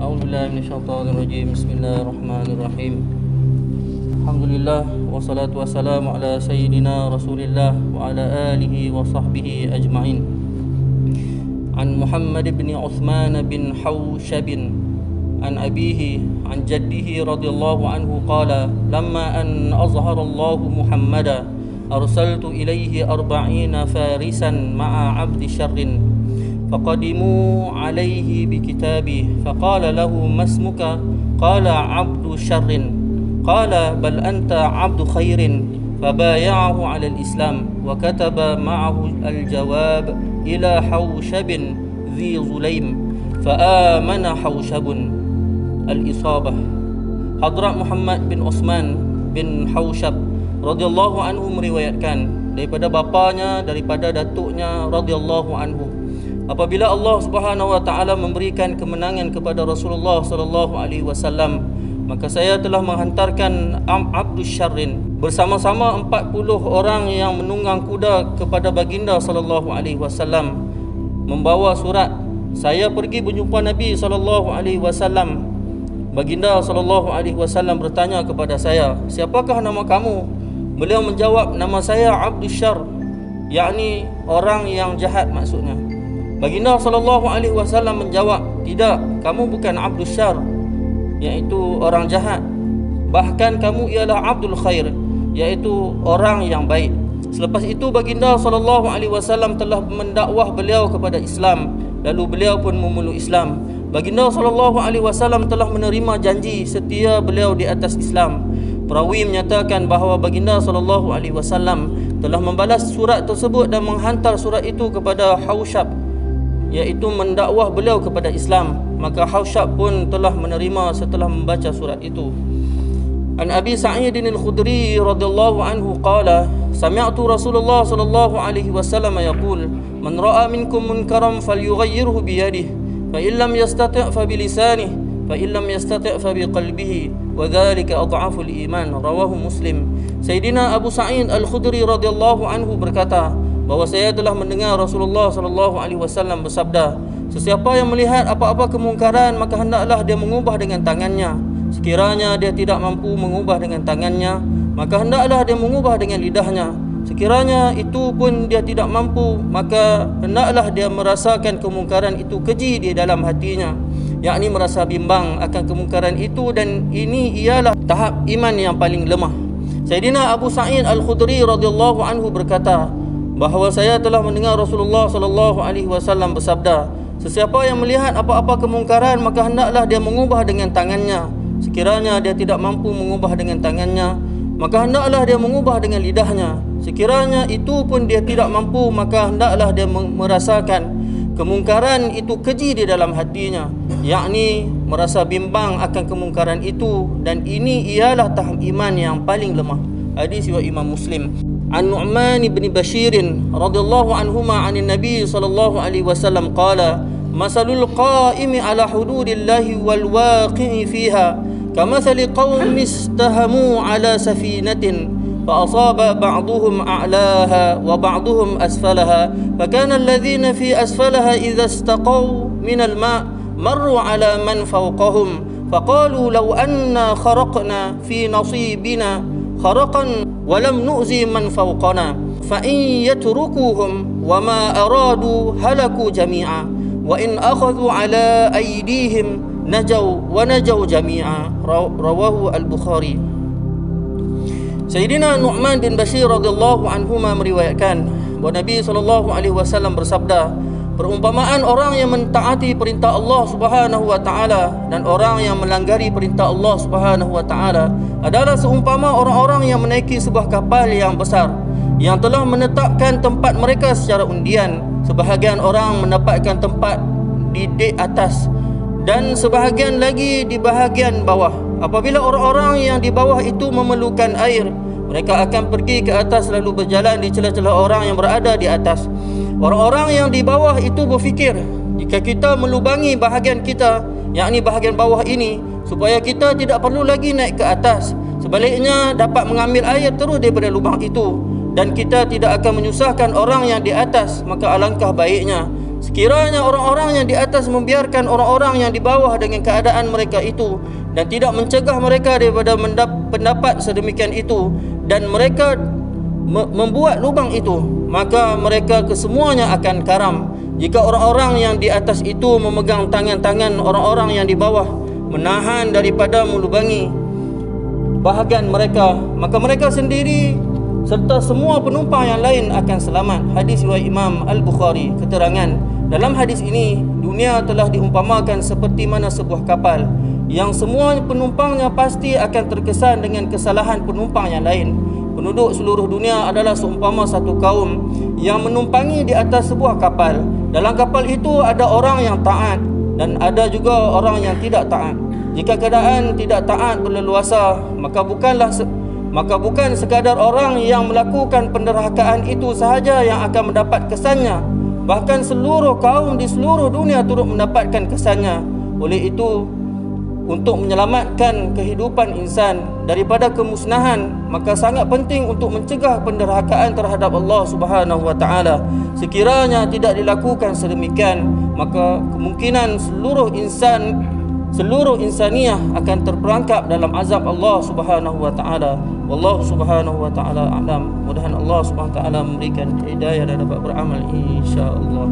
A'udzubillahi minasyaitonirrajim. Bismillahirrahmanirrahim. Alhamdulillah wassalatu wassalamu ala sayyidina Rasulillah wa ala alihi wa sahbihi ajma'in. An Muhammad bin Uthman bin Hawshab an abihi an jaddihi radhiyallahu anhu qala lamma an azhara Allah Muhammadan arsaltu ilayhi 40 farisan ma'a 'abdi syarrin فقدموا عليه بكتابه فقال له ما اسمك قال عبد شر قال بل أنت عبد خير فبايعه على الإسلام وكتب معه الجواب إلى حوشب ذي ظليم فآمن حوشب. الإصابة. Hadrat Muhammad bin Uthman bin Hawshab radhiyallahu anhu meriwayatkan daripada bapanya, daripada datuknya radhiyallahu anhu, apabila Allah Subhanahu wa taala memberikan kemenangan kepada Rasulullah sallallahu alaihi wasallam, maka saya telah menghantarkan Abdus Syarrin bersama-sama 40 orang yang menunggang kuda kepada baginda sallallahu alaihi wasallam membawa surat. Saya pergi berjumpa Nabi sallallahu alaihi wasallam. Baginda sallallahu alaihi wasallam bertanya kepada saya, "Siapakah nama kamu?" Beliau menjawab, "Nama saya Abdus Syarr," yakni orang yang jahat maksudnya. Baginda sallallahu alaihi wasallam menjawab, "Tidak, kamu bukan Abdul Syarr, iaitu orang jahat. Bahkan kamu ialah Abdul Khair, iaitu orang yang baik." Selepas itu baginda sallallahu alaihi wasallam telah mendakwah beliau kepada Islam, lalu beliau pun memeluk Islam. Baginda sallallahu alaihi wasallam telah menerima janji setia beliau di atas Islam. Perawi menyatakan bahawa baginda sallallahu alaihi wasallam telah membalas surat tersebut dan menghantar surat itu kepada Hawshab, iaitu mendakwah beliau kepada Islam. Maka Hawshab pun telah menerima setelah membaca surat itu. An Abi Sa'id al-Khudri radhiyallahu anhu qala sami'tu Rasulullah sallallahu alaihi wasallam yaqul man ra'a minkum munkaran falyughayyirhu bi yadihi fa in lam yastati' fa bi lisanihi fa in lam yastati' fa bi qalbihi wa dhalika adhaful iman. Rawahu Muslim. Sayyidina Abu Sa'id al-Khudri radhiyallahu anhu berkata bahawa saya telah mendengar Rasulullah sallallahu alaihi wasallam bersabda, sesiapa yang melihat apa-apa kemungkaran maka hendaklah dia mengubah dengan tangannya. Sekiranya dia tidak mampu mengubah dengan tangannya, maka hendaklah dia mengubah dengan lidahnya. Sekiranya itu pun dia tidak mampu, maka hendaklah dia merasakan kemungkaran itu keji di dalam hatinya, yakni merasa bimbang akan kemungkaran itu, dan ini ialah tahap iman yang paling lemah. Sayyidina Abu Sa'id al-Khudri radhiyallahu anhu berkata bahawa saya telah mendengar Rasulullah sallallahu alaihi wasallam bersabda, sesiapa yang melihat apa-apa kemungkaran maka hendaklah dia mengubah dengan tangannya. Sekiranya dia tidak mampu mengubah dengan tangannya, maka hendaklah dia mengubah dengan lidahnya. Sekiranya itu pun dia tidak mampu, maka hendaklah dia merasakan kemungkaran itu keji di dalam hatinya, yakni merasa bimbang akan kemungkaran itu, dan ini ialah tahap iman yang paling lemah. Hadis riwayat Imam Muslim. An Nu'man bin Bashir radhiyallahu anhuma 'anil Nabi sallallahu alaihi wasallam qala masalul qa'imi ala hududillahi wal waqi'i fiha kamathali qaumin istahamu ala safinatin fa asaba ba'dhum a'laha wa ba'dhum asfalaha fakana alladhina fi asfalaha idha istaqaw min al-ma' marru ala man fawqahum faqalu law anna kharaqna fi nasibina kharaqan wa lam nu'zi man fawqana fa in yatrukuhum wa ma aradu halaku jami'a wa in akhadhu ala aydihim najaw wa najaw jami'a. Rawahu al-Bukhari. Sayyidina Nu'man bin Bashir radhiyallahu anhuma meriwayatkan bahawa Nabi sallallahu alaihi wasallam bersabda, perumpamaan orang yang mentaati perintah Allah Subhanahu wa taala dan orang yang melanggari perintah Allah Subhanahu wa taala adalah seumpama orang-orang yang menaiki sebuah kapal yang besar yang telah menetapkan tempat mereka secara undian. Sebahagian orang mendapatkan tempat di dek atas dan sebahagian lagi di bahagian bawah. Apabila orang-orang yang di bawah itu memerlukan air, mereka akan pergi ke atas lalu berjalan di celah-celah orang yang berada di atas. Orang-orang yang di bawah itu berfikir, jika kita melubangi bahagian kita, yakni bahagian bawah ini, supaya kita tidak perlu lagi naik ke atas, sebaliknya dapat mengambil air terus daripada lubang itu, dan kita tidak akan menyusahkan orang yang di atas, maka alangkah baiknya. Sekiranya orang-orang yang di atas membiarkan orang-orang yang di bawah dengan keadaan mereka itu dan tidak mencegah mereka daripada pendapat sedemikian itu, dan mereka membuat lubang itu, maka mereka kesemuanya akan karam. Jika orang-orang yang di atas itu memegang tangan-tangan orang-orang yang di bawah, menahan daripada melubangi bahagian mereka, maka mereka sendiri serta semua penumpang yang lain akan selamat. Hadis riwayat Imam Al-Bukhari. Keterangan dalam hadis ini, dunia telah diumpamakan seperti mana sebuah kapal yang semua penumpangnya pasti akan terkesan dengan kesalahan penumpang yang lain. Penduduk seluruh dunia adalah seumpama satu kaum yang menumpangi di atas sebuah kapal. Dalam kapal itu ada orang yang taat dan ada juga orang yang tidak taat. Jika keadaan tidak taat berleluasa, maka bukan sekadar orang yang melakukan penderhakaan itu sahaja yang akan mendapat kesannya, bahkan seluruh kaum di seluruh dunia turut mendapatkan kesannya. Oleh itu, untuk menyelamatkan kehidupan insan daripada kemusnahan, maka sangat penting untuk mencegah penderhakaan terhadap Allah Subhanahu wa taala. Sekiranya tidak dilakukan sedemikian, maka kemungkinan seluruh insaniyah akan terperangkap dalam azab Allah Subhanahu wa taala. Wallahu Subhanahu wa taala a'lam. Mudah-mudahan Allah Subhanahu wa taala memberikan hidayah dan dapat beramal insya-Allah.